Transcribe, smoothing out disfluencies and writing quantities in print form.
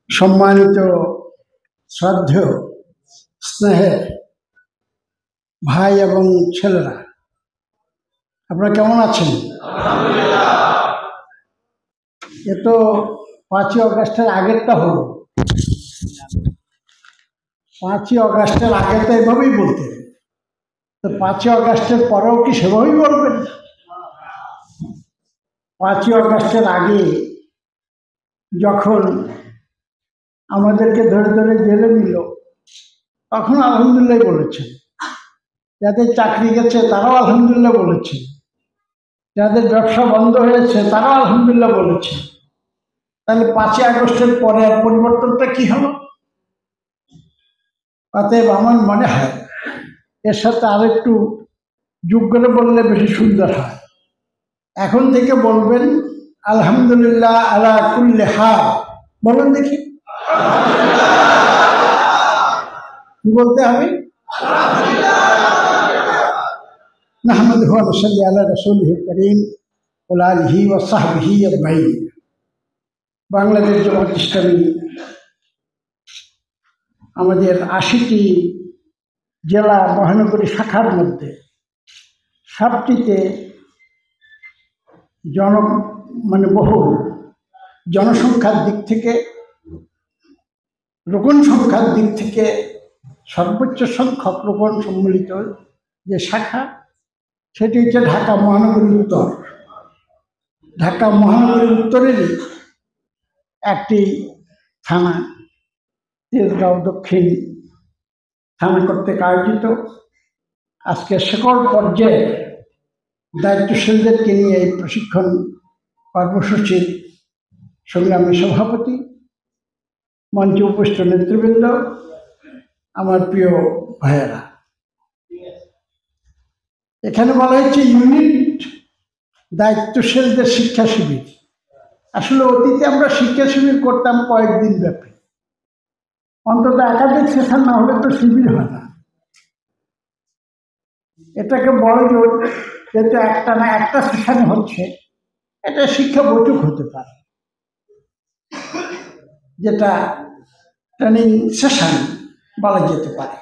সম্মানিত শ্রদ্ধেয় স্নেহের ভাই এবং ছেলেরা, আপনারা কেমন আছেন? এ তো 5ই অগাস্টের আগেরটা হলো। 5ই অগাস্টের আগে তো এভাবেই বলতেন, তো 5ই অগাস্টের পরেও কি সেভাবেই বলবেন? 5ই অগাস্টের আগে যখন আমাদেরকে ধরে ধরে জেলে নিল, তখন আলহামদুলিল্লাহ বলেছেন। যাদের চাকরি গেছে তারাও আলহামদুলিল্লাহ বলেছে, যাদের ব্যবসা বন্ধ হয়েছে তারাও আলহামদুলিল্লাহ বলেছে। তাহলে 5ই আগস্টের পরে পরিবর্তনটা কি হলো? অতএব আমার মনে হয় এর সাথে আরেকটু যোগ করে বললে বেশি সুন্দর হয়। এখন থেকে বলবেন আলহামদুলিল্লাহ আলা কুল্লি হাল। বলুন দেখি, কি বলতে হবে? নাহমাদুহু ওয়া নুসাল্লি আলা রাসূলিহিল কারীম ওয়া আলিহি ওয়া সাহবিহি আজমাইন। বাংলাদেশ জামাত ইসলামী আমাদের 80টি জেলা মহানগরী শাখার মধ্যে সবটিতে বহু জনসংখ্যার দিক থেকে, রোগন সংখ্যার দিক থেকে সর্বোচ্চ সংখ্যক রোগন সম্মিলিত যে শাখা, সেটি হচ্ছে ঢাকা মহানগরী উত্তর। ঢাকা মহানগরী উত্তরেরই একটি থানা, তেজগাঁও দক্ষিণ থানা কর্তৃক আয়োজিত আজকে শেকড় পর্যায়ে দায়িত্বশীলদেরকে নিয়ে এই প্রশিক্ষণ কর্মসূচির সংগ্রামী সভাপতি, মঞ্চে উপস্থিত নেতৃবৃন্দ, আমার প্রিয় ভাইয়েরা, এখানে বলা হয়েছে ইউনিট দায়িত্বশীলদের শিক্ষা শিবির। আসলে অতীতে আমরা শিক্ষা শিবির করতাম কয়েকদিন ব্যাপী, অন্তত একাধিক সেশন না হলে তো শিবির হয় না। এটাকে বড় জোর, যেহেতু একটা সেশন হচ্ছে, এটা শিক্ষা বৈঠক হতে পারে, যেটা ট্রেনিং সেশন বলা যেতে পারে।